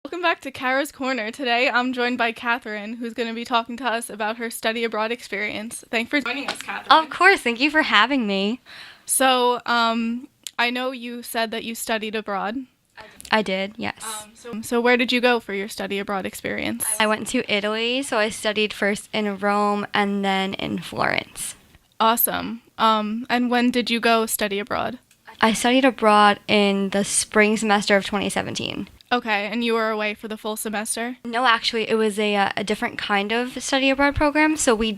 Welcome back to Kara's Corner. Today I'm joined by Catherine, who's going to be talking to us about her study abroad experience. Thanks for joining us, Catherine. Of course, thank you for having me. So, I know you said that you studied abroad. I did, yes. So where did you go for your study abroad experience? I went to Italy, so I studied first in Rome and then in Florence. Awesome. And when did you go study abroad? I studied abroad in the spring semester of 2017. Okay, and you were away for the full semester? No, actually, it was a different kind of study abroad program. So we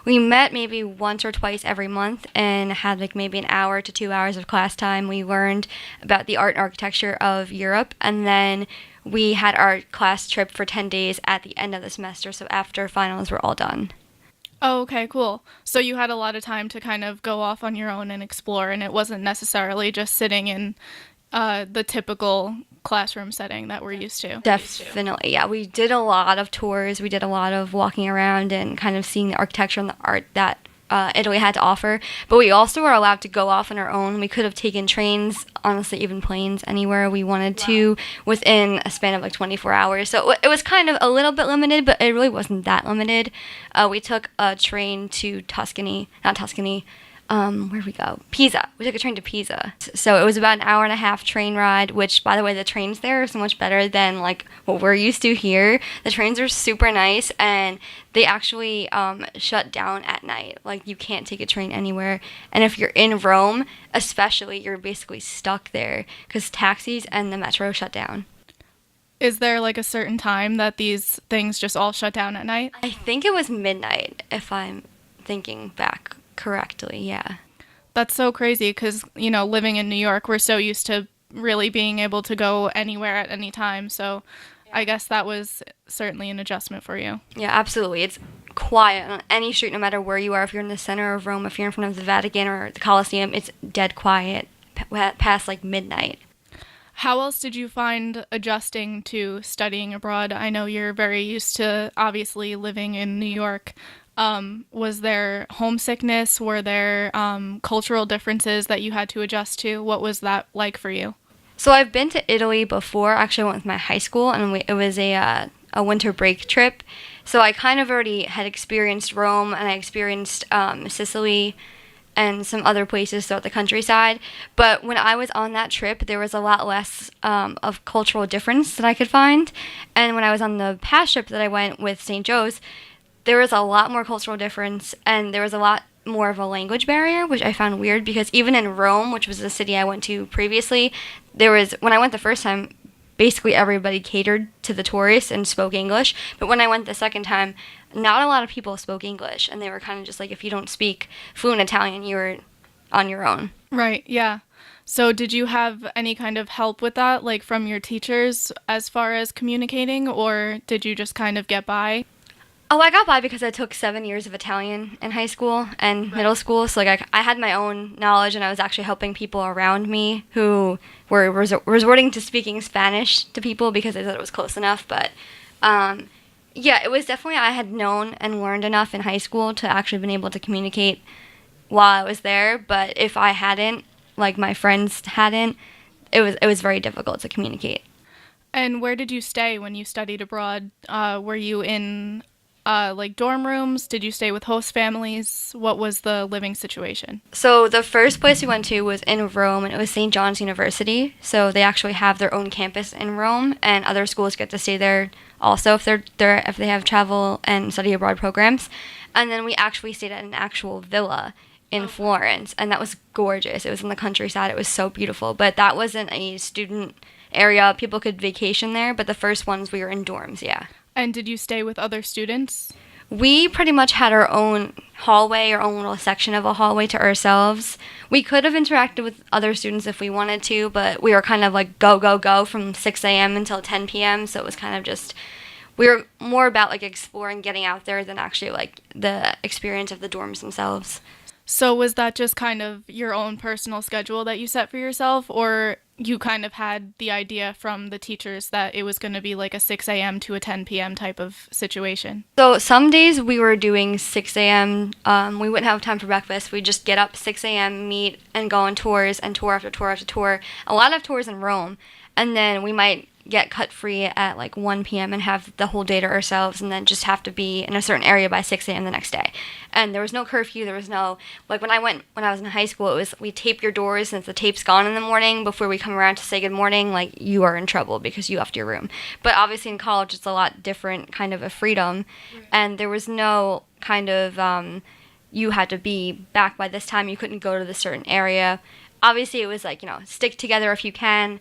met maybe once or twice every month and had like maybe an hour to 2 hours of class time. We learned about the art and architecture of Europe, and then we had our class trip for 10 days at the end of the semester. So after finals were all done. Oh, okay, cool. So you had a lot of time to kind of go off on your own and explore, and it wasn't necessarily just sitting in the typical classroom setting that we're used to. Definitely, yeah. We did a lot of tours. We did a lot of walking around and kind of seeing the architecture and the art that Italy had to offer. But we also were allowed to go off on our own. We could have taken trains, honestly, even planes, anywhere we wanted to within a span of like 24 hours. So it was kind of a little bit limited, but it really wasn't that limited. We took a train to Tuscany, not Tuscany, where did we go? Pisa. We took a train to Pisa. So it was about an hour and a half train ride, which, by the way, the trains there are so much better than like what we're used to here. The trains are super nice, and they actually shut down at night. Like, you can't take a train anywhere. And if you're in Rome, especially, you're basically stuck there because taxis and the metro shut down. Is there like a certain time that these things just all shut down at night? I think it was midnight, if I'm thinking back correctly, yeah. That's so crazy because, living in New York, we're so used to really being able to go anywhere at any time. So I guess that was certainly an adjustment for you. Yeah, absolutely. It's quiet on any street, no matter where you are. If you're in the center of Rome, if you're in front of the Vatican or the Colosseum, it's dead quiet past like midnight. How else did you find adjusting to studying abroad? I know you're very used to obviously living in New York. Was there homesickness? Were there cultural differences that you had to adjust to? What was that like for you? So I've been to Italy before. Actually, I went with my high school, and it was a winter break trip. So I kind of already had experienced Rome, and I experienced Sicily and some other places throughout the countryside. But when I was on that trip, there was a lot less of cultural difference that I could find. And when I was on the past trip that I went with St. Joe's, there was a lot more cultural difference, and there was a lot more of a language barrier, which I found weird because even in Rome, which was the city I went to previously, when I went the first time, basically everybody catered to the tourists and spoke English. But when I went the second time, not a lot of people spoke English, and they were kind of just like, if you don't speak fluent Italian, you're on your own. Right, yeah. So did you have any kind of help with that, like from your teachers as far as communicating, or did you just kind of get by? Oh, I got by because I took 7 years of Italian in high school and middle school. So, like, I had my own knowledge, and I was actually helping people around me who were resorting to speaking Spanish to people because they thought it was close enough. But, yeah, it was definitely, I had known and learned enough in high school to actually been able to communicate while I was there. But if I hadn't, like my friends hadn't, it was very difficult to communicate. And where did you stay when you studied abroad? Were you in like dorm rooms? Did you stay with host families? What was the living situation? So the first place we went to was in Rome, and it was St. John's University. So they actually have their own campus in Rome, and other schools get to stay there also if they have travel and study abroad programs. And then we actually stayed at an actual villa in Florence, and that was gorgeous. It was in the countryside. It was so beautiful, but that wasn't a student area. People could vacation there, but the first ones we were in dorms, yeah. And did you stay with other students? We pretty much had our own hallway, our own little section of a hallway to ourselves. We could have interacted with other students if we wanted to, but we were kind of like go, go, go from 6 a.m. until 10 p.m. So it was kind of just, we were more about like exploring, getting out there than actually like the experience of the dorms themselves. So was that just kind of your own personal schedule that you set for yourself, or you kind of had the idea from the teachers that it was going to be like a 6 a.m. to a 10 p.m. type of situation? So some days we were doing 6 a.m. We wouldn't have time for breakfast. We'd just get up 6 a.m., meet, and go on tours, and tour after tour after tour. A lot of tours in Rome. And then we might get cut free at like 1 p.m. and have the whole day to ourselves, and then just have to be in a certain area by 6 a.m. the next day. And there was no curfew. There was no, like when I was in high school, it was we tape your doors, and if the tape's gone in the morning before we come around to say good morning, like you are in trouble because you left your room. But obviously in college it's a lot different kind of a freedom, and there was no kind of you had to be back by this time. You couldn't go to this certain area. Obviously it was like, stick together if you can.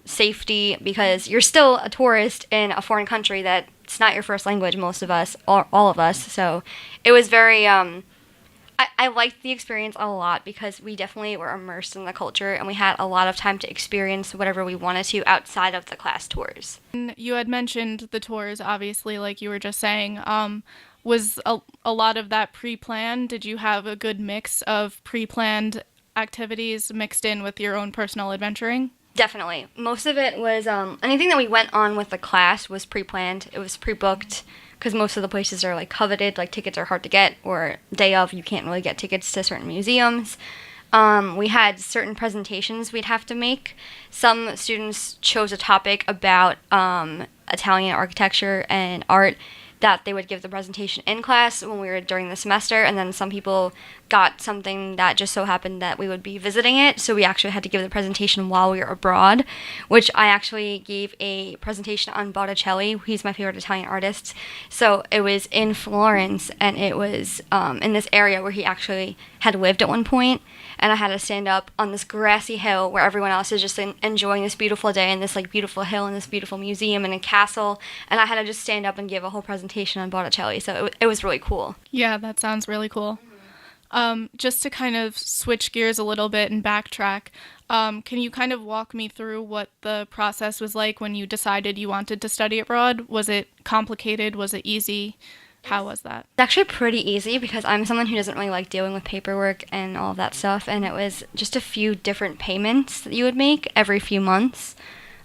Safety, because you're still a tourist in a foreign country that's not your first language, most of us, or all of us. So it was very I liked the experience a lot because we definitely were immersed in the culture, and we had a lot of time to experience whatever we wanted to outside of the class tours. And you had mentioned the tours, obviously, like you were just saying. Was a lot of that pre-planned? Did you have a good mix of pre-planned activities mixed in with your own personal adventuring? Definitely. Most of it was, anything that we went on with the class was pre-planned. It was pre-booked, because most of the places are, like, coveted, like, tickets are hard to get, or day of, you can't really get tickets to certain museums. We had certain presentations we'd have to make. Some students chose a topic about Italian architecture and art that they would give the presentation in class when we were during the semester, and then some people got something that just so happened that we would be visiting it, so we actually had to give the presentation while we were abroad, which I actually gave a presentation on Botticelli. He's my favorite Italian artist. So it was in Florence, and it was in this area where he actually had lived at one point, and I had to stand up on this grassy hill where everyone else is just enjoying this beautiful day and this like beautiful hill and this beautiful museum and a castle, and I had to just stand up and give a whole presentation on Botticelli, so it was really cool. Yeah, that sounds really cool. Just to kind of switch gears a little bit and backtrack, can you kind of walk me through what the process was like when you decided you wanted to study abroad? Was it complicated? Was it easy? How was that? It's actually pretty easy because I'm someone who doesn't really like dealing with paperwork and all of that stuff, and it was just a few different payments that you would make every few months.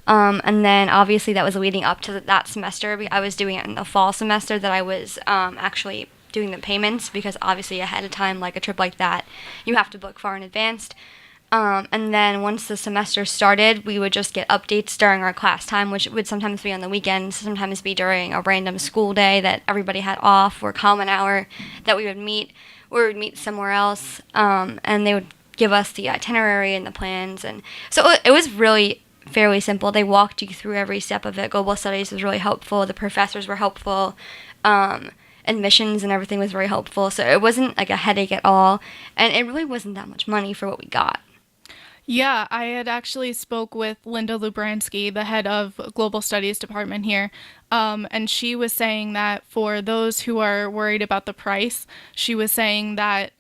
And then obviously that was leading up to that semester. I was doing it in the fall semester that I was actually doing the payments, because obviously ahead of time, like a trip like that, you have to book far in advance. And then once the semester started, we would just get updates during our class time, which would sometimes be on the weekends, sometimes be during a random school day that everybody had off, or common hour that we would meet, or we would meet somewhere else, and they would give us the itinerary and the plans. And so it was really fairly simple. They walked you through every step of it. Global Studies was really helpful. The professors were helpful. Admissions and everything was very helpful. So it wasn't like a headache at all. And it really wasn't that much money for what we got. Yeah, I had actually spoke with Linda Lubransky, the head of Global Studies department here, and she was saying that for those who are worried about the price, she was saying that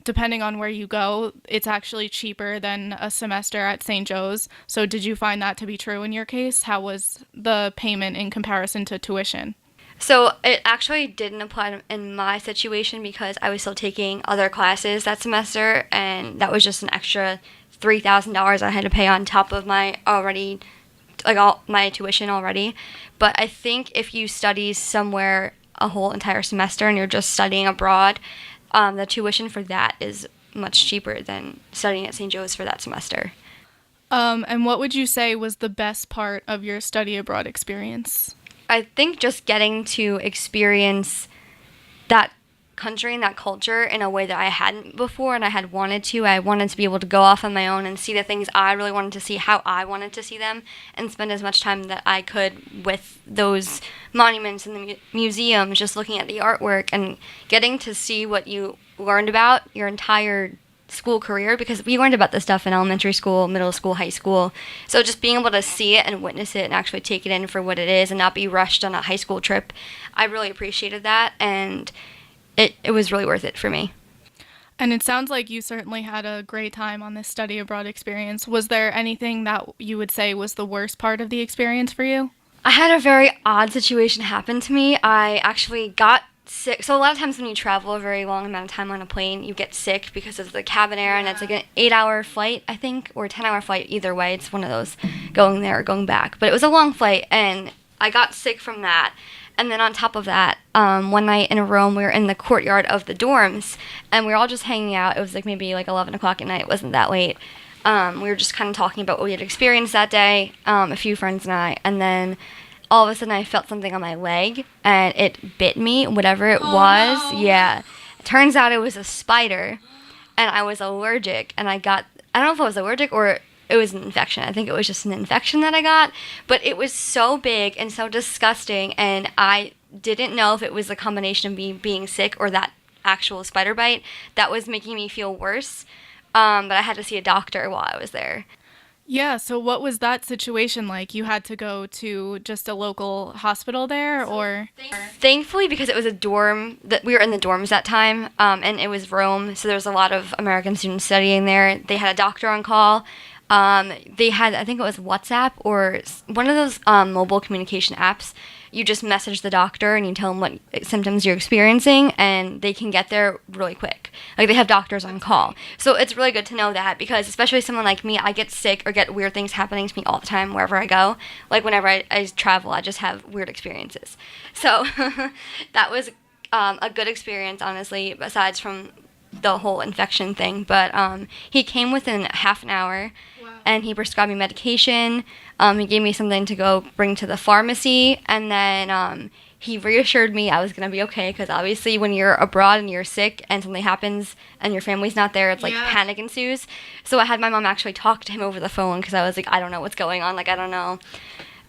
depending on where you go, it's actually cheaper than a semester at St. Joe's. So did you find that to be true in your case? How was the payment in comparison to tuition? So it actually didn't apply in my situation because I was still taking other classes that semester, and that was just an extra $3,000 I had to pay on top of my already, like all my tuition already. But I think if you study somewhere a whole entire semester and you're just studying abroad, the tuition for that is much cheaper than studying at St. Joe's for that semester. And what would you say was the best part of your study abroad experience? I think just getting to experience that country and that culture in a way that I hadn't before and I had wanted to. I wanted to be able to go off on my own and see the things I really wanted to see, how I wanted to see them, and spend as much time that I could with those monuments and the museums, just looking at the artwork and getting to see what you learned about your entire school career, because we learned about this stuff in elementary school, middle school, high school. So just being able to see it and witness it and actually take it in for what it is and not be rushed on a high school trip, I really appreciated that, and it was really worth it for me. And it sounds like you certainly had a great time on this study abroad experience. Was there anything that you would say was the worst part of the experience for you? I had a very odd situation happen to me. I actually got sick. So a lot of times when you travel a very long amount of time on a plane, you get sick because of the cabin air, and it's like an 8-hour flight, I think, or a 10-hour flight. Either way, it's one of those, going there or going back. But it was a long flight, and I got sick from that. And then on top of that, one night in Rome, we were in the courtyard of the dorms, and we were all just hanging out. It was like maybe like 11 o'clock at night. It wasn't that late. We were just kind of talking about what we had experienced that day, a few friends and I, and then all of a sudden I felt something on my leg, and it bit me, whatever it was. No. Yeah. It turns out it was a spider, and I was allergic, and I don't know if I was allergic or it was an infection. I think it was just an infection that I got, but it was so big and so disgusting, and I didn't know if it was a combination of me being sick or that actual spider bite that was making me feel worse. But I had to see a doctor while I was there. Yeah, so what was that situation like? You had to go to just a local hospital there, or? Thankfully, because it was a dorm, that we were in the dorms that time, and it was Rome, so there was a lot of American students studying there. They had a doctor on call. They had, I think it was WhatsApp or one of those mobile communication apps. You just message the doctor and you tell them what symptoms you're experiencing, and they can get there really quick. Like, they have doctors on call. So it's really good to know that, because especially someone like me, I get sick or get weird things happening to me all the time wherever I go. Like, whenever I travel, I just have weird experiences. So that was a good experience, honestly, besides from the whole infection thing. But he came within half an hour. Wow. And he prescribed me medication. He gave me something to go bring to the pharmacy, and then he reassured me I was going to be okay, because obviously when you're abroad and you're sick and something happens and your family's not there, it's like panic ensues. So I had my mom actually talk to him over the phone, because I was like, I don't know what's going on, like, I don't know.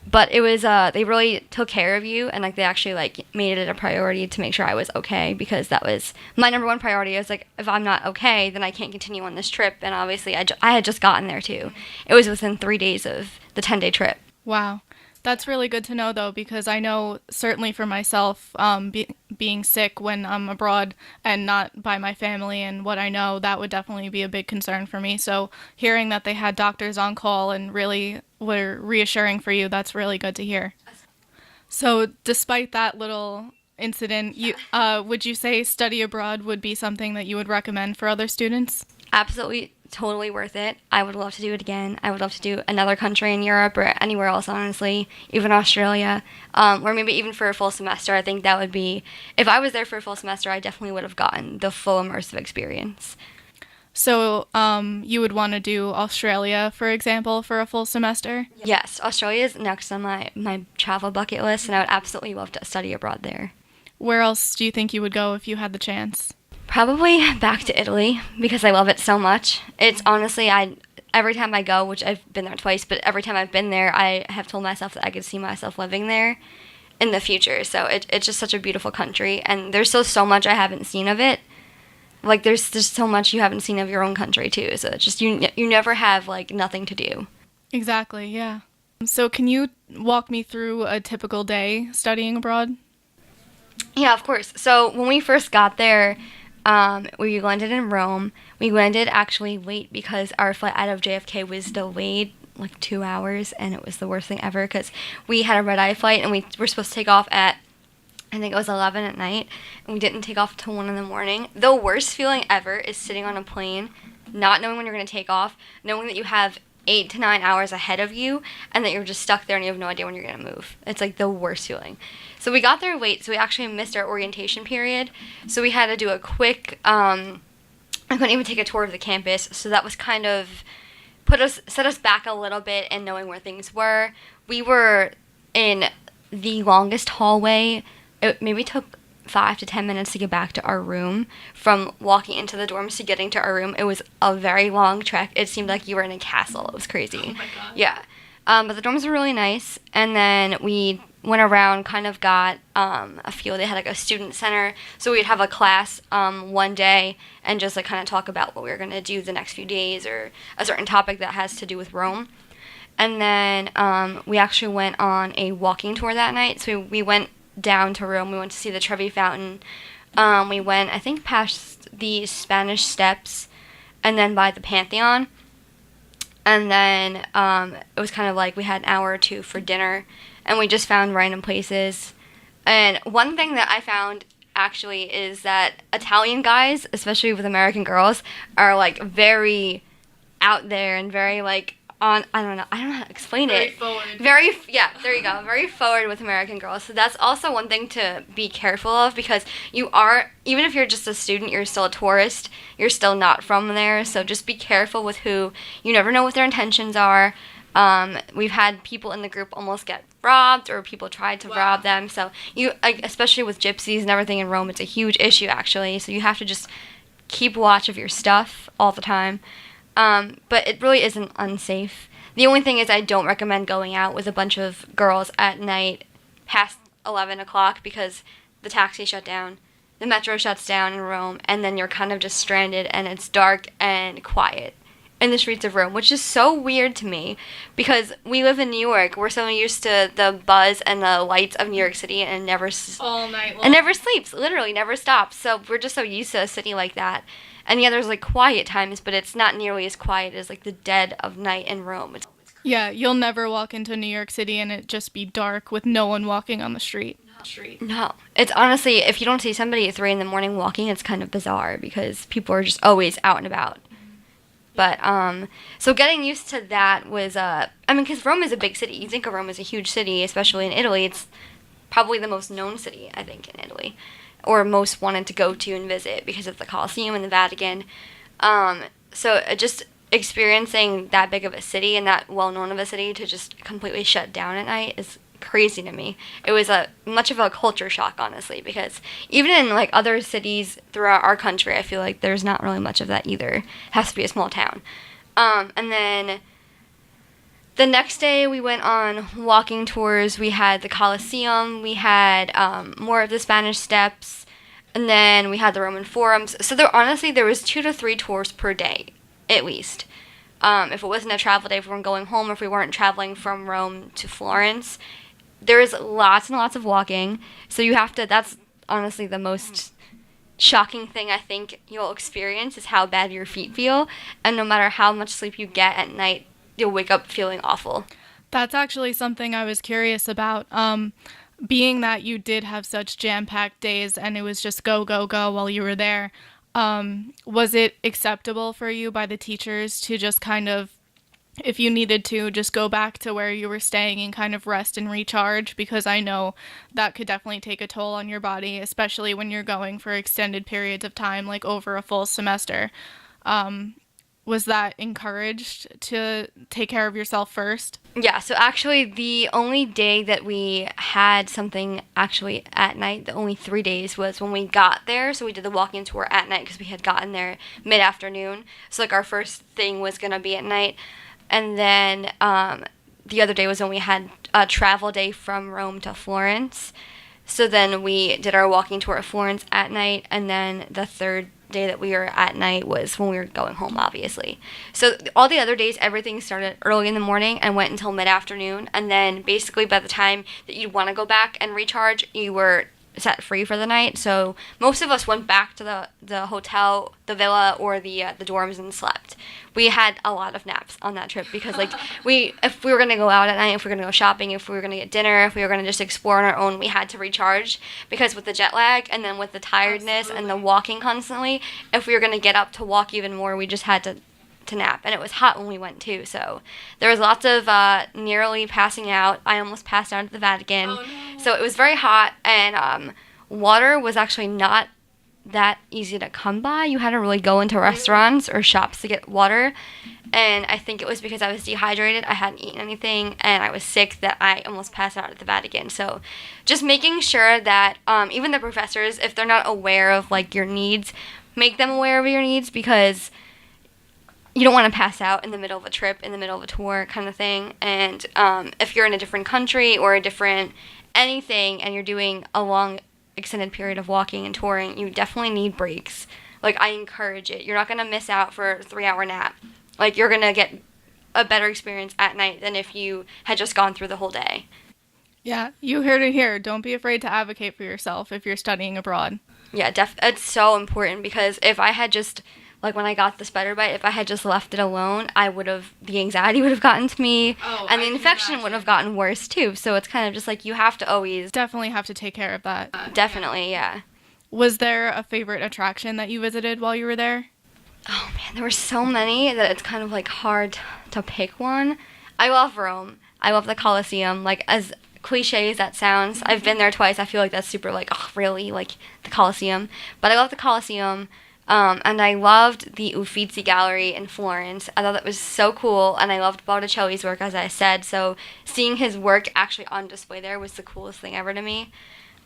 But it was, they really took care of you, and, like, they actually, like, made it a priority to make sure I was okay, because that was my number one priority. I was like, if I'm not okay, then I can't continue on this trip, and obviously I had just gotten there, too. It was within 3 days of the 10-day trip. Wow. That's really good to know, though, because I know certainly for myself, being sick when I'm abroad and not by my family and what I know, that would definitely be a big concern for me. So hearing that they had doctors on call and really were reassuring for you, that's really good to hear. So despite that little incident, would you say study abroad would be something that you would recommend for other students? Absolutely, totally worth it. I would love to do it again. I would love to do another country in Europe or anywhere else, honestly, even Australia, or maybe even for a full semester. I think that would be, if I was there for a full semester, I definitely would have gotten the full immersive experience. So you would want to do Australia, for example, for a full semester? Yes, Australia is next on my travel bucket list, and I would absolutely love to study abroad there. Where else do you think you would go if you had the chance? Probably back to Italy, because I love it so much. It's honestly, every time I go, which I've been there twice, but every time I've been there, I have told myself that I could see myself living there in the future. So it's just such a beautiful country, and there's still so much I haven't seen of it. Like, there's just so much you haven't seen of your own country, too. So it's just, you never have, like, nothing to do. Exactly, yeah. So can you walk me through a typical day studying abroad? Yeah, of course. So when we first got there, we landed in Rome. We landed actually late because our flight out of JFK was delayed like 2 hours, and it was the worst thing ever, because we had a red-eye flight, and we were supposed to take off at, I think it was 11 at night, and we didn't take off until 1 in the morning. The worst feeling ever is sitting on a plane, not knowing when you're going to take off, knowing that you have 8 to 9 hours ahead of you, and that you're just stuck there and you have no idea when you're going to move. It's like the worst feeling. So we got there late, so we actually missed our orientation period. So we had to do a quick, I couldn't even take a tour of the campus, so that was kind of set us back a little bit in knowing where things were. We were in the longest hallway. It maybe took 5 to 10 minutes to get back to our room. From walking into the dorms to getting to our room, it was a very long trek. It seemed like you were in a castle. It was crazy. Oh my God. Yeah. But the dorms were really nice. And then we went around, kind of got a feel. They had like a student center. So we'd have a class one day and just like kind of talk about what we were going to do the next few days, or a certain topic that has to do with Rome. And then we actually went on a walking tour that night. So we went down to Rome. We went to see the Trevi Fountain. We went, I think, past the Spanish Steps and then by the Pantheon. And then it was kind of like we had an hour or two for dinner, and we just found random places. And one thing that I found actually is that Italian guys, especially with American girls, are like very out there and very like I don't know how to explain Very it. forward. Yeah, there you go. Very forward with American Girl. So that's also one thing to be careful of, because you are, even if you're just a student, you're still a tourist. You're still not from there. So just be careful with who. You never know what their intentions are. We've had people in the group almost get robbed, or people tried to rob them. So especially with gypsies and everything in Rome, it's a huge issue actually. So you have to just keep watch of your stuff all the time. But it really isn't unsafe. The only thing is, I don't recommend going out with a bunch of girls at night past 11 o'clock, because the taxi shut down, the metro shuts down in Rome, and then you're kind of just stranded, and it's dark and quiet in the streets of Rome, which is so weird to me, because we live in New York. We're so used to the buzz and the lights of New York City, and all night long. It never sleeps, literally never stops. So we're just so used to a city like that. And yeah, there's like quiet times, but it's not nearly as quiet as like the dead of night in Rome. Yeah, you'll never walk into New York City and it just be dark with no one walking on the street. No. It's honestly, if you don't see somebody at 3 in the morning walking, it's kind of bizarre, because people are just always out and about. But, so getting used to that was, because Rome is a big city. You think of Rome as a huge city, especially in Italy. It's probably the most known city, I think, in Italy, or most wanted to go to and visit, because of the Colosseum and the Vatican. So just experiencing that big of a city and that well-known of a city to just completely shut down at night is crazy to me. It was much of a culture shock, honestly, because even in like other cities throughout our country, I feel like there's not really much of that either. It has to be a small town. And then the next day we went on walking tours. We had the Colosseum, we had more of the Spanish Steps, and then we had the Roman Forums. So there was 2 to 3 tours per day, at least. If it wasn't a travel day, if we weren't going home, if we weren't traveling from Rome to Florence, there is lots and lots of walking. So that's honestly the most shocking thing I think you'll experience, is how bad your feet feel. And no matter how much sleep you get at night, you'll wake up feeling awful. That's actually something I was curious about. Being that you did have such jam-packed days and it was just go, go, go while you were there, was it acceptable for you by the teachers to just kind of, if you needed to, just go back to where you were staying and kind of rest and recharge? Because I know that could definitely take a toll on your body, especially when you're going for extended periods of time, like over a full semester. Was that encouraged to take care of yourself first? Yeah, so actually the only day that we had something actually at night, the only 3 days, was when we got there. So we did the walking tour at night because we had gotten there mid-afternoon. So like our first thing was going to be at night. And then the other day was when we had a travel day from Rome to Florence. So then we did our walking tour of Florence at night, and then the third day that we were at night was when we were going home, obviously. So all the other days, everything started early in the morning and went until mid-afternoon, and then basically by the time that you'd want to go back and recharge, you were set free for the night. So most of us went back to the hotel, the villa, or the dorms and slept. We had a lot of naps on that trip, because like if we were going to go out at night, if we were going to go shopping, if we were going to get dinner, if we were going to just explore on our own, we had to recharge, because with the jet lag and then with the tiredness and the walking constantly, if we were going to get up to walk even more, we just had to nap. And it was hot when we went too, so there was lots of nearly passing out. I almost passed out at the Vatican. Oh, no. So it was very hot, and water was actually not that easy to come by. You had to really go into restaurants or shops to get water, and I think it was because I was dehydrated, I hadn't eaten anything, and I was sick, that I almost passed out at the Vatican. So just making sure that even the professors, if they're not aware of like your needs, make them aware of your needs, because you don't want to pass out in the middle of a trip, in the middle of a tour kind of thing. And if you're in a different country or a different anything, and you're doing a long extended period of walking and touring, you definitely need breaks. Like, I encourage it. You're not going to miss out for a 3-hour nap. Like, you're going to get a better experience at night than if you had just gone through the whole day. Yeah, you heard it here. Don't be afraid to advocate for yourself if you're studying abroad. Yeah, it's so important, because if I had just, like when I got the spider bite, if I had just left it alone, the anxiety would have gotten to me, and the infection would have gotten worse too. So it's kind of just like, you have to always... Definitely have to take care of that. Definitely, yeah. Was there a favorite attraction that you visited while you were there? Oh man, there were so many that it's kind of like hard to pick one. I love Rome. I love the Colosseum. Like, as cliche as that sounds, I've been there twice. I feel like that's super like, oh really, like the Colosseum. But I love the Colosseum. And I loved the Uffizi Gallery in Florence. I thought that was so cool, and I loved Botticelli's work, as I said. So seeing his work actually on display there was the coolest thing ever to me.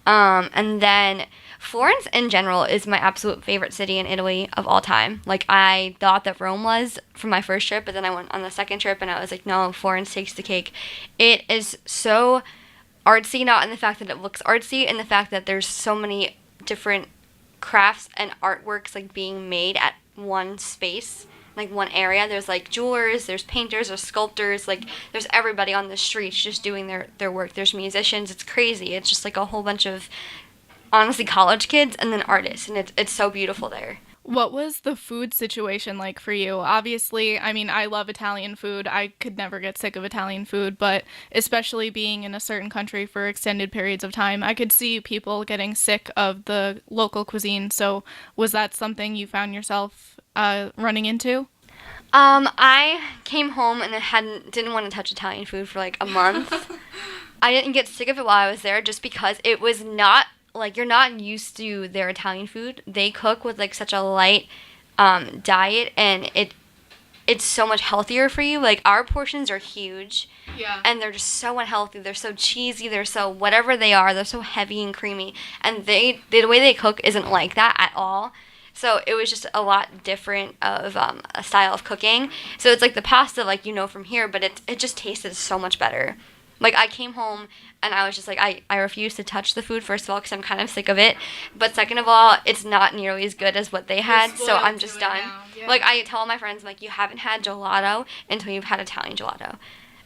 And then Florence in general is my absolute favorite city in Italy of all time. Like, I thought that Rome was for my first trip, but then I went on the second trip and I was like, no, Florence takes the cake. It is so artsy, not in the fact that it looks artsy, in the fact that there's so many different crafts and artworks like being made at one space, like one area. There's like jewelers, there's painters, there's sculptors, like there's everybody on the streets just doing their work. There's musicians. It's crazy. It's just like a whole bunch of honestly college kids and then artists, and it's so beautiful there. What was the food situation like for you? Obviously, I mean, I love Italian food. I could never get sick of Italian food, but especially being in a certain country for extended periods of time, I could see people getting sick of the local cuisine. So, was that something you found yourself running into? I came home and I didn't want to touch Italian food for like a month. I didn't get sick of it while I was there just because it was not like, you're not used to their Italian food. They cook with like such a light diet, and it's so much healthier for you. Like, our portions are huge. Yeah. And they're just so unhealthy. They're so cheesy. They're so whatever they are. They're so heavy and creamy. And the way they cook isn't like that at all. So it was just a lot different of a style of cooking. So it's like the pasta, like, from here, but it just tasted so much better. Like, I came home and I was just like, I refuse to touch the food, first of all, because I'm kind of sick of it. But second of all, it's not nearly as good as what they had, so I'm just done. Yeah. Like, I tell my friends, like, you haven't had gelato until you've had Italian gelato.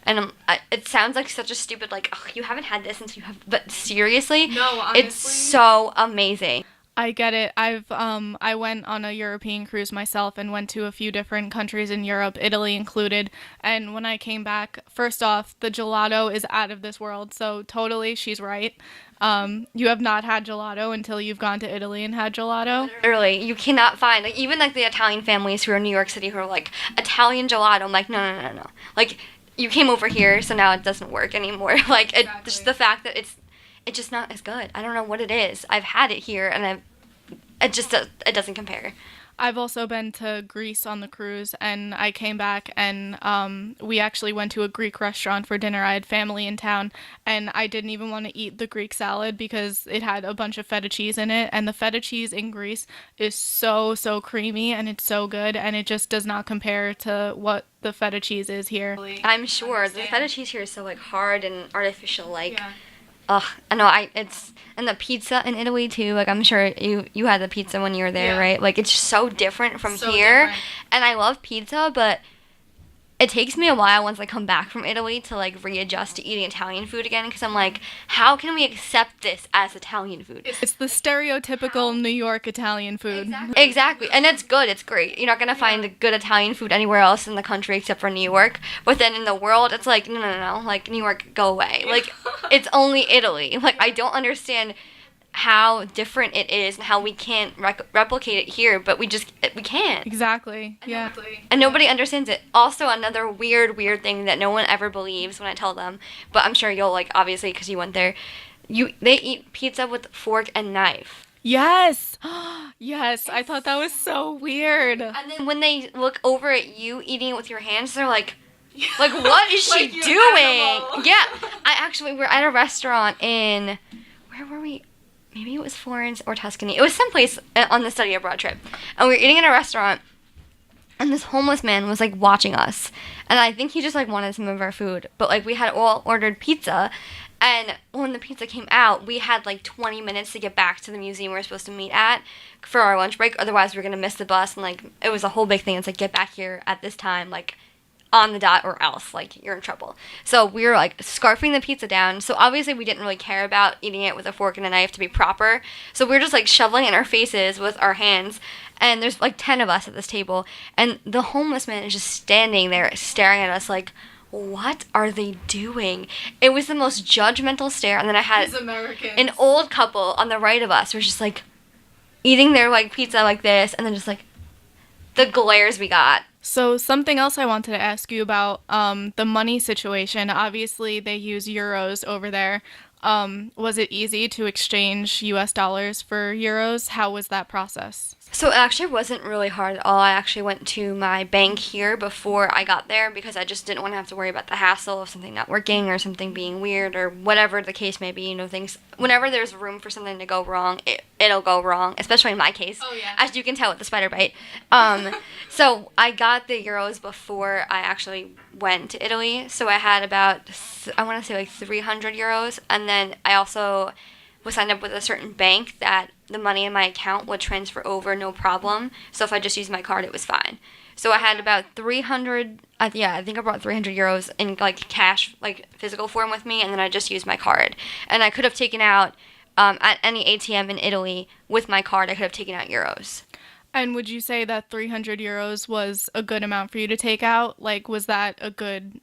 And it sounds like such a stupid, like, oh, you haven't had this until you have, but seriously, No, honestly. it's so amazing. I get it. I went on a European cruise myself and went to a few different countries in Europe, Italy included. And when I came back, first off, the gelato is out of this world. So totally, she's right. You have not had gelato until you've gone to Italy and had gelato. Literally, you cannot find, like, even like the Italian families who are in New York City who are like, Italian gelato. I'm like, no, no, no, no. Like, you came over here, so now it doesn't work anymore. Like, Exactly. just the fact that it's just not as good. I don't know what it is. I've had it here, and it doesn't compare. I've also been to Greece on the cruise, and I came back and we actually went to a Greek restaurant for dinner. I had family in town, and I didn't even want to eat the Greek salad because it had a bunch of feta cheese in it, and the feta cheese in Greece is so, so creamy, and it's so good, and it just does not compare to what the feta cheese is here. I'm sure the feta cheese here is so like hard and artificial, like. Yeah. Ugh, I know. And the pizza in Italy too. Like, I'm sure you had the pizza when you were there, Yeah. right? Like, it's just so different from So here. different. And I love pizza, but it takes me a while once I come back from Italy to like readjust to eating Italian food again, because I'm like, how can we accept this as Italian food? It's the stereotypical New York Italian food. Exactly. And it's good. It's great. You're not going to find good Italian food anywhere else in the country except for New York. But then in the world, it's like, no, no, no. Like, New York, go away. Like, it's only Italy. Like, I don't understand how different it is and how we can't replicate it here, but we can't. Exactly. Yeah. And nobody understands it. Also, another weird thing that no one ever believes when I tell them, but I'm sure you'll, like, obviously, because you went there, they eat pizza with fork and knife. Yes. Yes. I thought that was so weird. And then when they look over at you eating it with your hands, they're like, what is she Like, you doing? animal. Yeah. We were at a restaurant in, where were we? Maybe it was Florence or Tuscany. It was someplace on the study abroad trip. And we were eating in a restaurant, and this homeless man was, like, watching us. And I think he just, like, wanted some of our food. But, like, we had all ordered pizza. And when the pizza came out, we had, like, 20 minutes to get back to the museum we were supposed to meet at for our lunch break. Otherwise, we were going to miss the bus. And, like, it was a whole big thing. It's like, get back here at this time, like, on the dot, or else, like, you're in trouble. So we were, like, scarfing the pizza down. So obviously we didn't really care about eating it with a fork and a knife to be proper. So we were just, like, shoveling it in our faces with our hands. And there's, like, 10 of us at this table. And the homeless man is just standing there staring at us like, what are they doing? It was the most judgmental stare. And then I had Americans. an old couple on the right of us who was just, like, eating their, like, pizza like this. And then just, like, the glares we got. So something else I wanted to ask you about the money situation. Obviously, they use euros over there. Was it easy to exchange U.S. dollars for euros? How was that process? So it actually wasn't really hard at all. I actually went to my bank here before I got there because I just didn't want to have to worry about the hassle of something not working or something being weird or whatever the case may be. You know, things, whenever there's room for something to go wrong, it'll go wrong, especially in my case, as you can tell with the spider bite. So I got the euros before I actually went to Italy. So I had about, I want to say like 300 euros. And then I also was signed up with a certain bank that the money in my account would transfer over no problem. So if I just used my card, it was fine. So I had about 300, yeah, I think I brought 300 euros in like cash, like physical form with me, and then I just used my card. And I could have taken out at any ATM in Italy with my card, I could have taken out euros. And would you say that 300 euros was a good amount for you to take out? Like, was that a good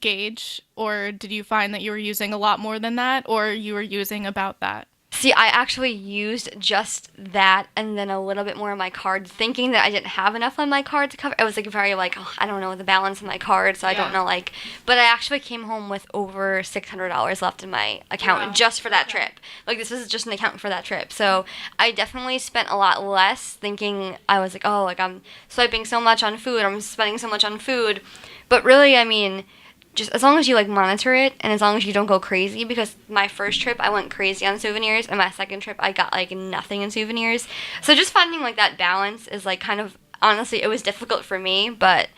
gauge, or did you find that you were using a lot more than that, or you were using about that? See, I actually used just that and then a little bit more on my card, thinking that I didn't have enough on my card to cover. I was like very like, oh, I don't know the balance on my card, so I don't know like. But I actually came home with over $600 left in my account just for that trip. Like this is just an account for that trip. So I definitely spent a lot less, thinking I was like, oh, like I'm swiping so much on food, I'm spending so much on food, but really, I mean, just as long as you like monitor it and as long as you don't go crazy, because my first trip I went crazy on souvenirs and my second trip I got like nothing in souvenirs. So just finding like that balance is like kind of, honestly, it was difficult for me, but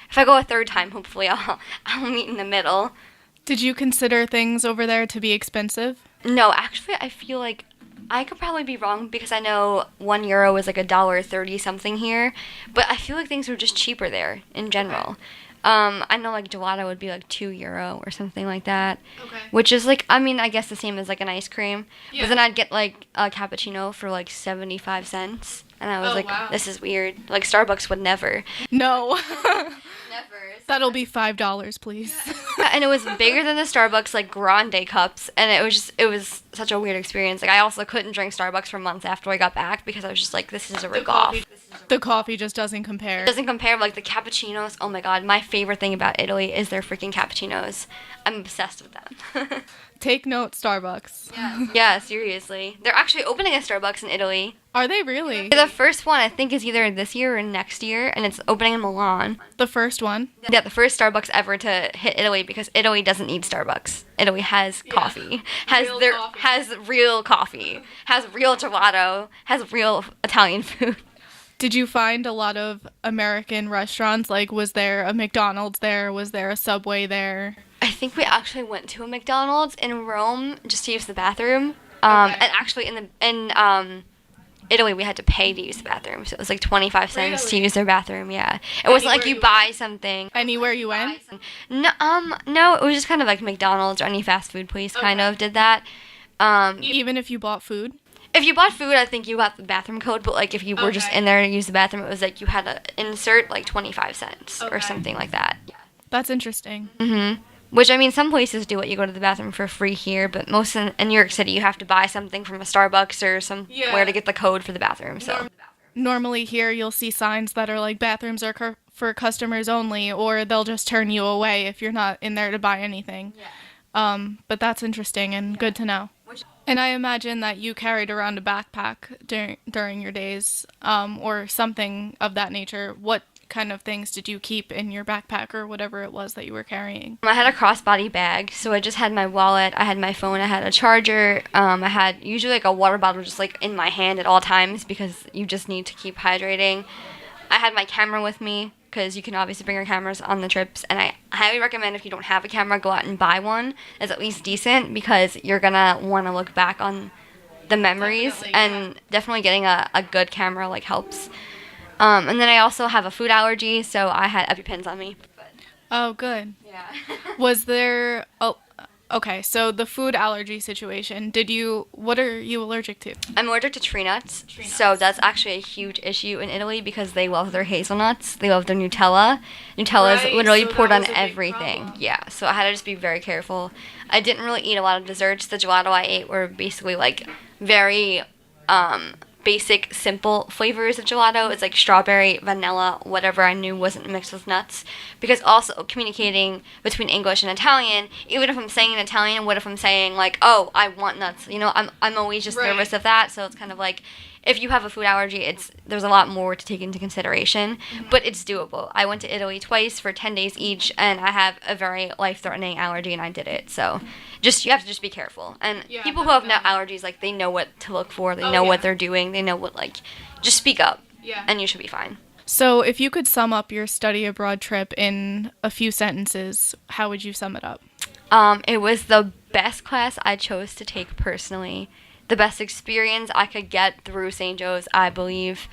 if I go a third time, hopefully I'll meet in the middle. Did you consider things over there to be expensive? No, actually I feel like I could probably be wrong because I know €1 is like $1.30 something here, but I feel like things were just cheaper there in general. I know like gelato would be like €2 or something like that, which is like, I mean, I guess the same as like an ice cream, but then I'd get like a cappuccino for like 75 cents, and I was this is weird. Like Starbucks would never. No. Never. That'll be $5, please. And it was bigger than the Starbucks like grande cups, and it was such a weird experience. Like I also couldn't drink Starbucks for months after I got back because I was just like, this is a ripoff. The coffee just doesn't compare. It doesn't compare. Like the cappuccinos, oh my god, my favorite thing about Italy is their freaking cappuccinos. I'm obsessed with them. Take note, Starbucks. Yeah, seriously. They're actually opening a Starbucks in Italy. Are they really? The first one I think is either this year or next year, and it's opening in Milan. The first one? Yeah, the first Starbucks ever to hit Italy, because Italy doesn't need Starbucks. Italy has coffee, has real coffee, has real gelato, has real Italian food. Did you find a lot of American restaurants? Like, was there a McDonald's there? Was there a Subway there? I think we actually went to a McDonald's in Rome just to use the bathroom. And actually in Italy we had to pay to use the bathroom, so it was like 25 cents to use their bathroom. Yeah, it wasn't like you buy something. Anywhere you went? No, no, it was just kind of like McDonald's or any fast food place kind of did that. Even if you bought food? If you bought food, I think you got the bathroom code, but like if you were just in there to use the bathroom, it was like you had to insert like 25 cents or something like that. Yeah. That's interesting. Which, I mean, some places do let you go to the bathroom for free here, but most in New York City, you have to buy something from a Starbucks or somewhere to get the code for the bathroom. So normally here you'll see signs that are like bathrooms are for customers only, or they'll just turn you away if you're not in there to buy anything. But that's interesting and good to know. And I imagine that you carried around a backpack during your days, or something of that nature. What kind of things did you keep in your backpack or whatever it was that you were carrying? I had a crossbody bag, so I just had my wallet, I had my phone, I had a charger, I had usually like a water bottle just like in my hand at all times because you just need to keep hydrating. I had my camera with me because you can obviously bring your cameras on the trips, and I highly recommend if you don't have a camera, go out and buy one that's at least decent because you're gonna want to look back on the memories, and definitely getting a good camera like helps. And then I also have a food allergy, so I had EpiPens on me. Oh, good. Yeah. Was there... Oh, okay, so the food allergy situation, what are you allergic to? I'm allergic to tree nuts, so that's actually a huge issue in Italy because they love their hazelnuts, they love their Nutella. Nutella is literally poured on everything. Yeah, so I had to just be very careful. I didn't really eat a lot of desserts. The gelato I ate were basically like very... basic, simple flavors of gelato. It's like strawberry, vanilla, whatever I knew wasn't mixed with nuts. Because also communicating between English and Italian, even if I'm saying in Italian, what if I'm saying like, oh, I want nuts? You know, I'm always just Right. nervous of that. So it's kind of like, if you have a food allergy, there's a lot more to take into consideration, but it's doable. I went to Italy twice for 10 days each, and I have a very life-threatening allergy, and I did it. So, you have to just be careful. And Yeah, people who have nut definitely. allergies, like they know what to look for, they Oh, know yeah. what they're doing, they know what just speak up, Yeah. and you should be fine. So, if you could sum up your study abroad trip in a few sentences, how would you sum it up? It was the best class I chose to take personally, the best experience I could get through St. Joe's, I believe.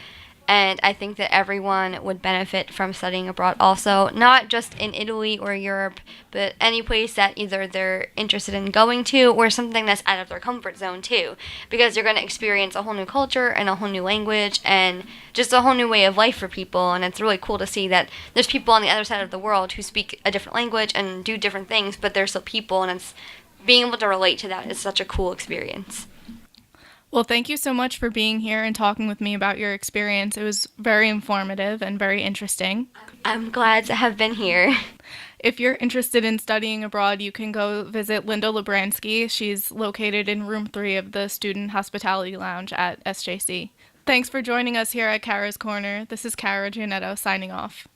And I think that everyone would benefit from studying abroad also, not just in Italy or Europe, but any place that either they're interested in going to or something that's out of their comfort zone too. Because you're going to experience a whole new culture and a whole new language and just a whole new way of life for people. And it's really cool to see that there's people on the other side of the world who speak a different language and do different things, but they're still people, and it's being able to relate to that is such a cool experience. Well, thank you so much for being here and talking with me about your experience. It was very informative and very interesting. I'm glad to have been here. If you're interested in studying abroad, you can go visit Linda Lebransky. She's located in room 3 of the Student Hospitality Lounge at SJC. Thanks for joining us here at Kara's Corner. This is Kara Gianetto signing off.